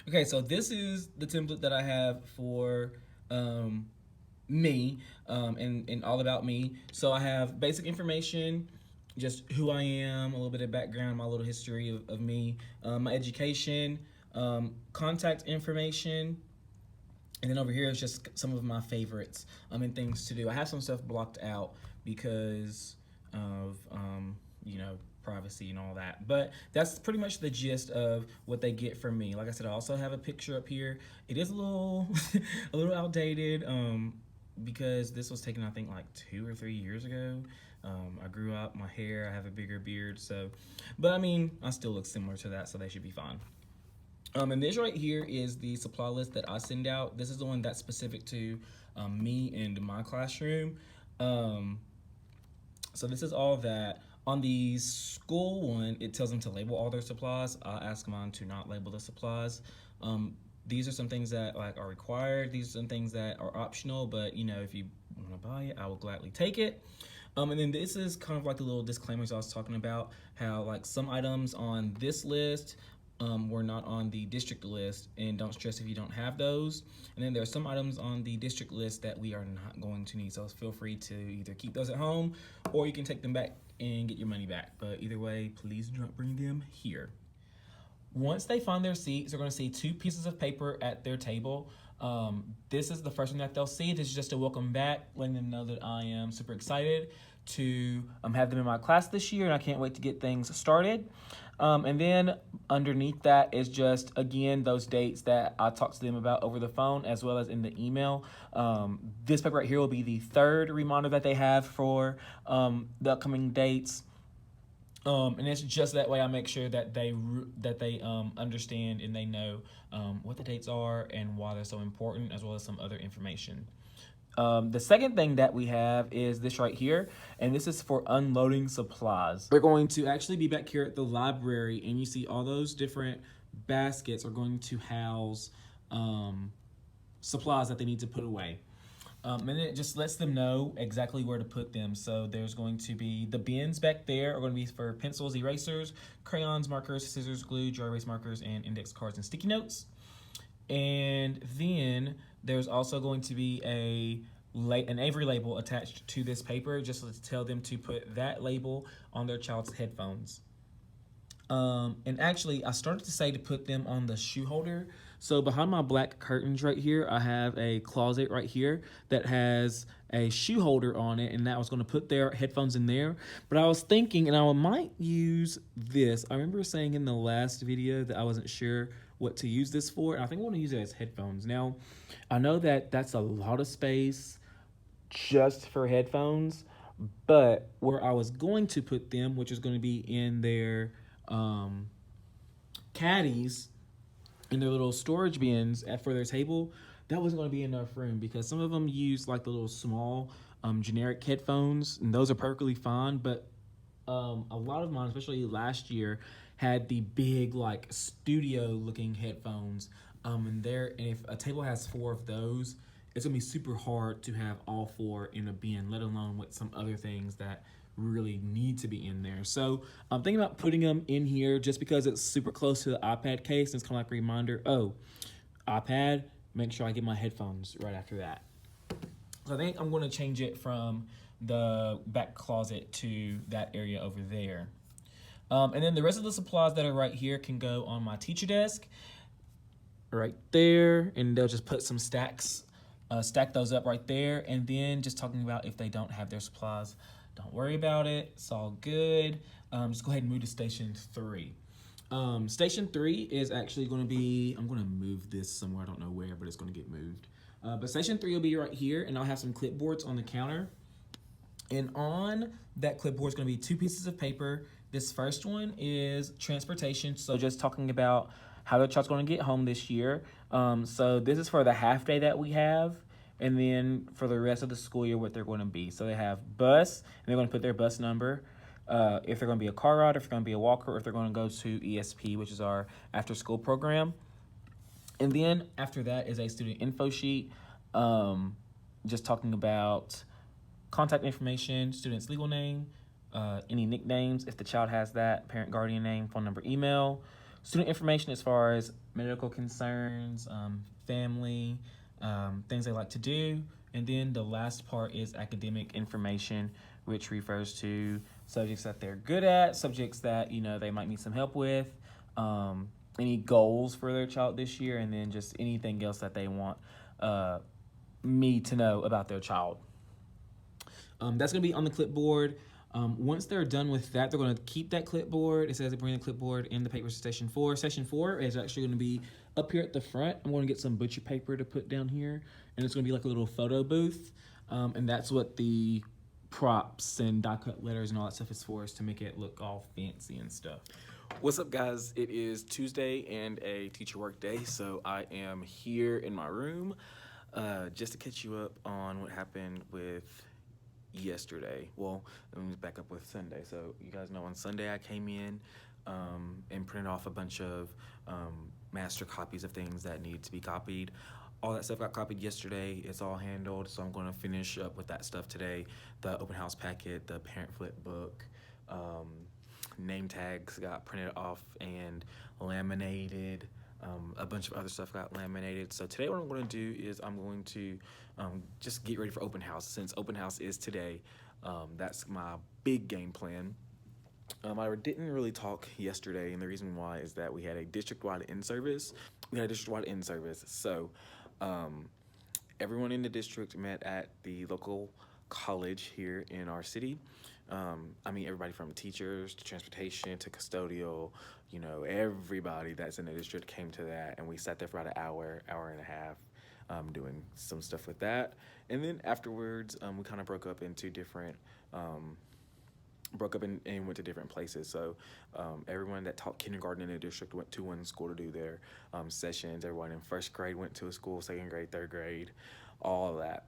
Okay, so this is the template that I have for um, me and all about me. So I have basic information, just who I am, a little bit of background, my little history of me, my education, contact information, and then over here is just some of my favorites and things to do. I have some stuff blocked out because of privacy and all that. But that's pretty much the gist of what they get from me. Like I said, I also have a picture up here. It is a little a little outdated because this was taken I think like 2 or 3 years ago. I grew up, my hair, I have a bigger beard, so but I mean I still look similar to that, so they should be fine. And this right here is the supply list that I send out. This is the one that's specific to me and my classroom. Um, so this is all that. On the school one, it tells them to label all their supplies. I ask mine to not label the supplies. These are some things that like are required. These are some things that are optional, but if you want to buy it, I will gladly take it. And then this is kind of like the little disclaimers I was talking about, how like some items on this list were not on the district list, and don't stress if you don't have those. And then there are some items on the district list that we are not going to need, so feel free to either keep those at home or you can take them back and get your money back. But either way, please do not bring them here. Once they find their seats, they're going to see two pieces of paper at their table. This is the first one that they'll see. This is just a welcome back, letting them know that I am super excited to have them in my class this year, and I can't wait to get things started. And then underneath that is just, again, those dates that I talked to them about over the phone as well as in the email. This paper right here will be the third reminder that they have for the upcoming dates. And it's just that way I make sure that they understand and they know what the dates are and why they're so important, as well as some other information. The second thing that we have is this right here, and this is for unloading supplies. We're going to actually be back here at the library, and you see all those different baskets are going to house supplies that they need to put away. And it just lets them know exactly where to put them. So there's going to be the bins back there are going to be for pencils, erasers, crayons, markers, scissors, glue, dry erase markers, and index cards and sticky notes. And then there's also going to be an Avery label attached to this paper, just to tell them to put that label on their child's headphones. And actually, I started to say to put them on the shoe holder. So behind my black curtains right here, I have a closet right here that has a shoe holder on it, and that was going to put their headphones in there. But I was thinking, and I might use this. I remember saying in the last video that I wasn't sure what to use this for, and I think I want to use it as headphones. Now, I know that that's a lot of space just for headphones, but where I was going to put them, which is going to be in their caddies, in their little storage bins for their table, that wasn't going to be enough room because some of them use like the little small generic headphones, and those are perfectly fine, but a lot of mine, especially last year, had the big like studio looking headphones, and if a table has 4 of those, it's gonna be super hard to have all 4 in a bin, let alone with some other things that really need to be in there. So I'm thinking about putting them in here just because it's super close to the iPad case, and it's kind of like a reminder, oh, iPad, make sure I get my headphones right after that. So I think I'm going to change it from the back closet to that area over there. And then the rest of the supplies that are right here can go on my teacher desk right there, and they'll just put some stacks, stack those up right there. And then just talking about if they don't have their supplies, don't worry about it. It's all good. Just go ahead and move to station 3. Station 3 is actually going to be, I'm going to move this somewhere. I don't know where, but it's going to get moved. But station 3 will be right here, and I'll have some clipboards on the counter. And on that clipboard is going to be 2 pieces of paper. This first one is transportation, so just talking about how the child's going to get home this year. So this is for the half day that we have, and then for the rest of the school year, what they're going to be. So they have bus, and they're going to put their bus number, if they're going to be a car ride, if they're going to be a walker, or if they're going to go to ESP, which is our after-school program. And then after that is a student info sheet, just talking about contact information, student's legal name, any nicknames, if the child has that, parent, guardian name, phone number, email, student information as far as medical concerns, family, things they like to do. And then the last part is academic information, which refers to subjects that they're good at, subjects that, they might need some help with, any goals for their child this year, and then just anything else that they want me to know about their child. That's going to be on the clipboard. Once they're done with that, they're going to keep that clipboard. It says they bring the clipboard in the paper to Session 4. Session 4 is actually going to be up here at the front. I'm going to get some butcher paper to put down here, and it's going to be like a little photo booth. And that's what the props and die cut letters and all that stuff is for, is to make it look all fancy and stuff. What's up, guys? It is Tuesday and a teacher work day, so I am here in my room just to catch you up on what happened with yesterday. Well, let me back up with Sunday. So you guys know on Sunday I came in and printed off a bunch of master copies of things that need to be copied. All that stuff got copied yesterday. It's all handled, so I'm going to finish up with that stuff today. The open house packet, the parent flip book, name tags got printed off and laminated. A bunch of other stuff got laminated. So today what I'm going to do is I'm going to just get ready for open house. Since open house is today, that's my big game plan. I didn't really talk yesterday, and the reason why is that we had a district-wide in-service. So everyone in the district met at the local college here in our city. Everybody from teachers to transportation to custodial, everybody that's in the district came to that, and we sat there for about an hour and a half, doing some stuff with that. And then afterwards, we kind of broke up into different, and went to different places. So everyone that taught kindergarten in the district went to one school to do their sessions. Everyone in first grade went to a school, second grade, third grade, all of that.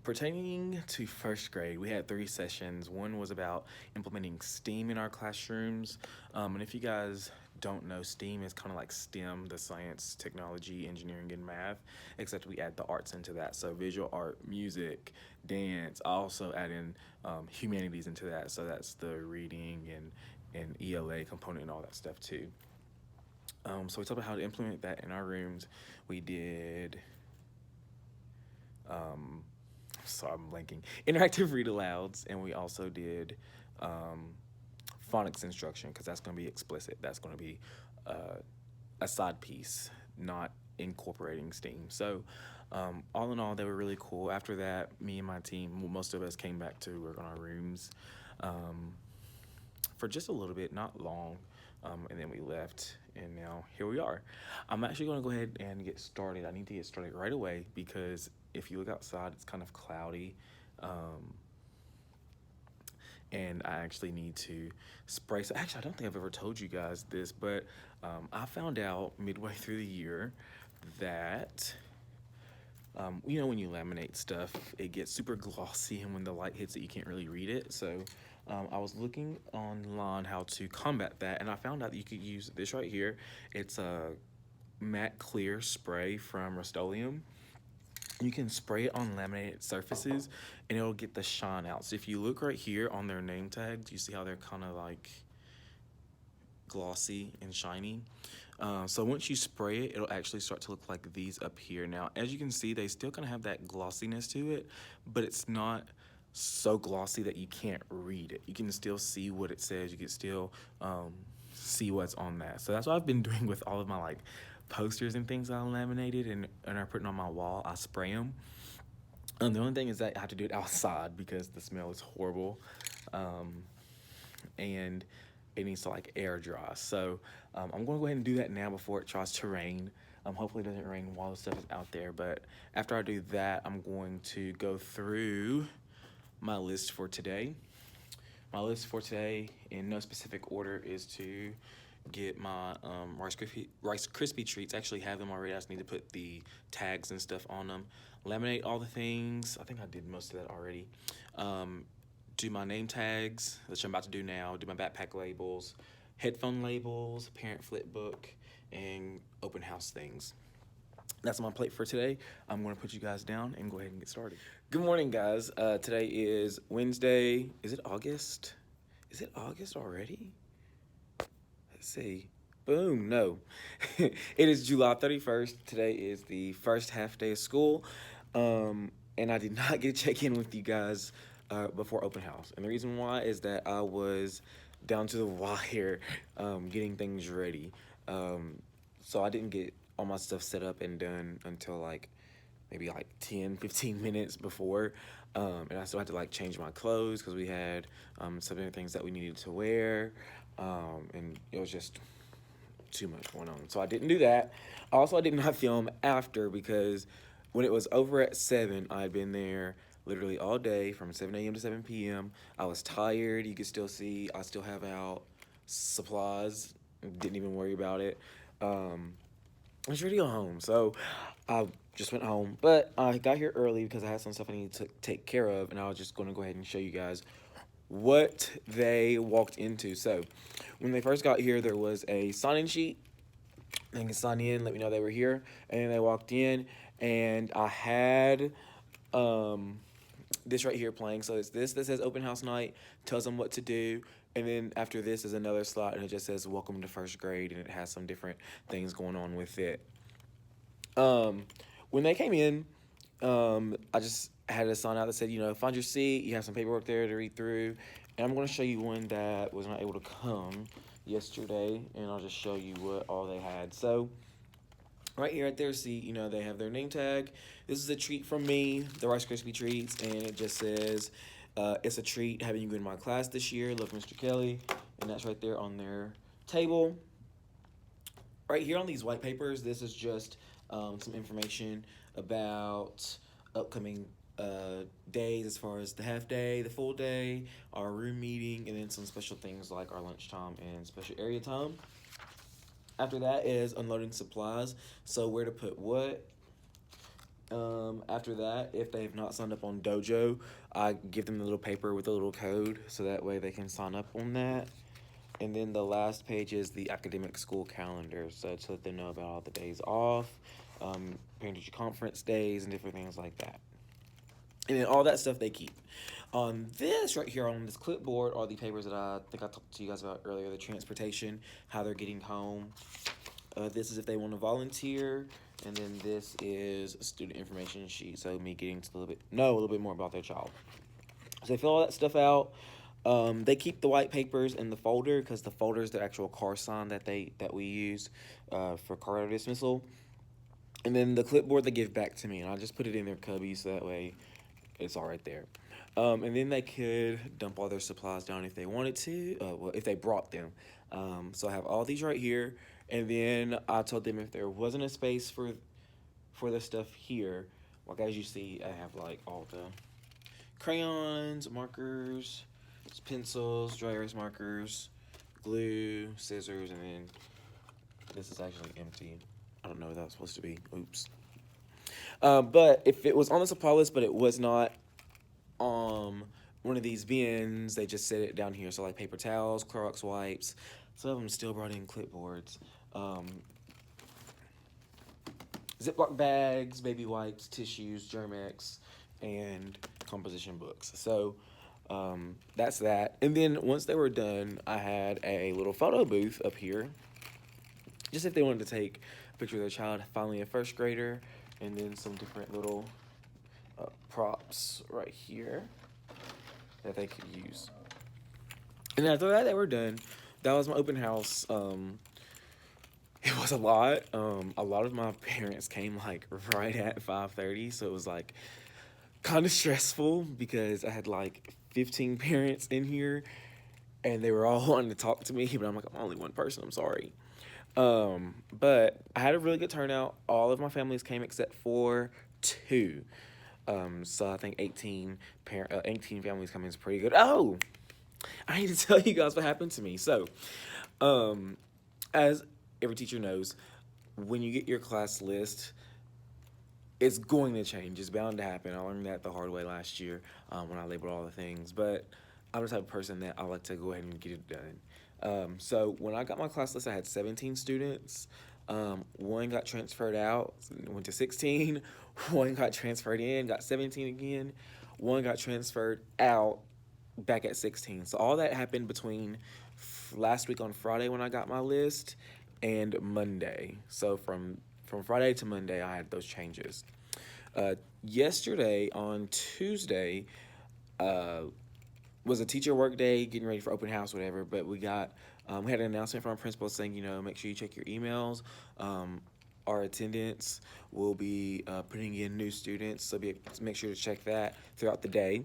Pertaining to first grade, we had 3 sessions. One was about implementing STEAM in our classrooms. And if you guys don't know, STEAM is kind of like STEM, the science, technology, engineering, and math, except we add the arts into that. So visual art, music, dance. I also add in humanities into that. So that's the reading and ELA component and all that stuff too. So we talked about how to implement that in our rooms. We did... sorry, I'm blanking. Interactive read alouds, and we also did phonics instruction, because that's going to be explicit. That's going to be a side piece, not incorporating STEAM. So all in all, they were really cool. After that, me and my team, most of us came back to work on our rooms for just a little bit, not long, and then we left, and now here we are. I'm actually going to go ahead and get started. I need to get started right away, because if you look outside, it's kind of cloudy, and I actually need to spray. So actually, I don't think I've ever told you guys this, but I found out midway through the year that when you laminate stuff, it gets super glossy, and when the light hits it, you can't really read it. So I was looking online how to combat that, and I found out that you could use this right here. It's a matte clear spray from Rust-Oleum. You can spray it on laminated surfaces, and it'll get the shine out. So if you look right here on their name tags, you see how they're kind of like glossy and shiny. So once you spray it, it'll actually start to look like these up here. Now, as you can see, they still kind of have that glossiness to it, but it's not so glossy that you can't read it. You can still see what it says. You can still see what's on that. So that's what I've been doing with all of my posters and things I laminated and are putting on my wall. I spray them. The only thing is that I have to do it outside because the smell is horrible, and it needs to air dry. So I'm going to go ahead and do that now before it tries to rain. Hopefully it doesn't rain while the stuff is out there, but after I do that, I'm going to go through my list for today. My list for today, in no specific order, is to get my Rice Krispie treats. I actually have them already. I just need to put the tags and stuff on them. Laminate all the things. I think I did most of that already. Do my name tags, which I'm about to do now. Do my backpack labels, headphone labels, parent flip book, and open house things. That's on my plate for today. I'm going to put you guys down and go ahead and get started. Good morning, guys. Today is Wednesday. Is it August? Is it August already? Let's see. Boom, no. It is July 31st. Today is the first half day of school. And I did not get to check in with you guys before open house. And the reason why is that I was down to the wire getting things ready. So I didn't get all my stuff set up and done until like maybe like 10, 15 minutes before. And I still had to like change my clothes because we had some different things that we needed to wear. And it was just too much going on. So I didn't do that. Also, I did not film after because when it was over at 7, I had been there literally all day from 7 a.m. to 7 p.m. I was tired. You could still see I still have out supplies. Didn't even worry about it. I was ready to go home. So I just went home. But I got here early because I had some stuff I needed to take care of. And I was just going to go ahead and show you guys what they walked into. So when they first got here, there was a sign-in sheet. They can sign in, let me know they were here. And then they walked in, and I had this right here playing. So it's this that says open house night, tells them what to do. And then after this is another slot, and it just says welcome to first grade, and it has some different things going on with it. When they came in, I just had a sign out that said, find your seat. You have some paperwork there to read through. And I'm going to show you one that was not able to come yesterday, and I'll just show you what all they had. So right here at their seat, they have their name tag. This is a treat from me, the Rice Krispie treats, and it just says, it's a treat having you in my class this year. Love, Mr. Kelly. And that's right there on their table. Right here on these white papers, this is just some information about upcoming days as far as the half day, the full day, our room meeting, and then some special things like our lunchtime and special area time. After that is unloading supplies, so where to put what. After that, if they have not signed up on Dojo, I give them the little paper with a little code, so that way they can sign up on that. And then the last page is the academic school calendar, so to let them know about all the days off, parent-teacher conference days, and different things like that. And then all that stuff they keep. On this right here, on this clipboard, are the papers that I think I talked to you guys about earlier, the transportation, how they're getting home. This is if they want to volunteer, and then this is a student information sheet, so me getting to know a little bit more about their child. So they fill all that stuff out. They keep the white papers in the folder because the folder is the actual car sign that we use for car dismissal. And then the clipboard they give back to me, and I just put it in their cubby so that way it's all right there. And then they could dump all their supplies down if they wanted to, if they brought them. So I have all these right here, and then I told them if there wasn't a space for the stuff here, like as you see, I have like all the crayons, markers, pencils, dry erase markers, glue, scissors, and then this is actually empty. I don't know what that was supposed to be. Oops. But if it was on the supply list, but it was not one of these bins, they just set it down here. So like paper towels, Clorox wipes. Some of them still brought in clipboards. Ziploc bags, baby wipes, tissues, Germ-X, and composition books. So that's that. And then once they were done, I had a little photo booth up here, just if they wanted to take a picture of their child, finally a first grader, and then some different little props right here that they could use. And after that, they were done. That was my open house. It was a lot. A lot of my parents came like right at 5:30, so it was like kind of stressful because I had like 15 parents in here, and they were all wanting to talk to me, but I'm like, I'm only one person, I'm sorry. But I had a really good turnout. All of my families came except for 2. So I think 18 families coming is pretty good. Oh, I need to tell you guys what happened to me. So, as every teacher knows, when you get your class list, it's going to change. It's bound to happen. I learned that the hard way last year when I labeled all the things. But I'm the type of person that I like to go ahead and get it done. So when I got my class list, I had 17 students. One got transferred out, went to 16. One got transferred in, got 17 again. One got transferred out, back at 16. So all that happened between last week on Friday when I got my list and Monday. So from Friday to Monday, I had those changes. Yesterday on Tuesday was a teacher work day, getting ready for open house, whatever. But we had an announcement from our principal saying, make sure you check your emails. Our attendance will be putting in new students, so make sure to check that throughout the day.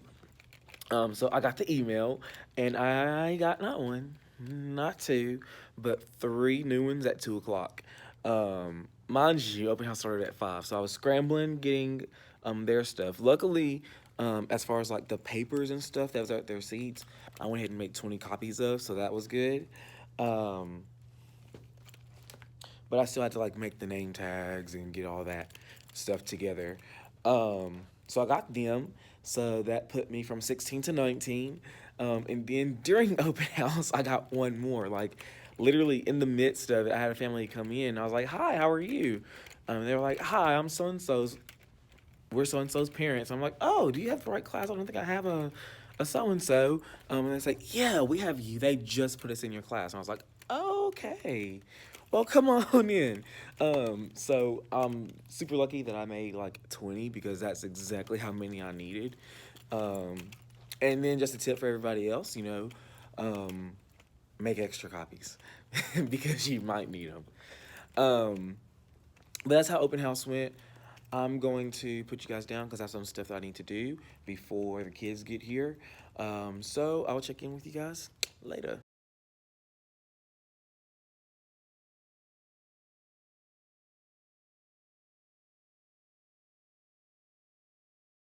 So I got the email, and I got not one, not two, but three new ones at 2 o'clock. Mind you, open house started at 5, so I was scrambling getting their stuff. Luckily, as far as like the papers and stuff that was at their seats, I went ahead and made 20 copies of, so that was good. But I still had to like make the name tags and get all that stuff together. So I got them. So that put me from 16 to 19. And then during open house, I got one more. Like literally in the midst of it, I had a family come in. I was like, "Hi, how are you?" They were like, "Hi, I'm so and so's. We're so and so's parents." I'm like, "Oh, do you have the right class? I don't think I have a so and so." And it's like, "Yeah, we have you. They just put us in your class." And I was like, "Okay, well, come on in." So I'm super lucky that I made like 20 because that's exactly how many I needed. And then just a tip for everybody else, make extra copies because you might need them. But that's how open house went. I'm going to put you guys down because I have some stuff that I need to do before the kids get here. So I'll check in with you guys later.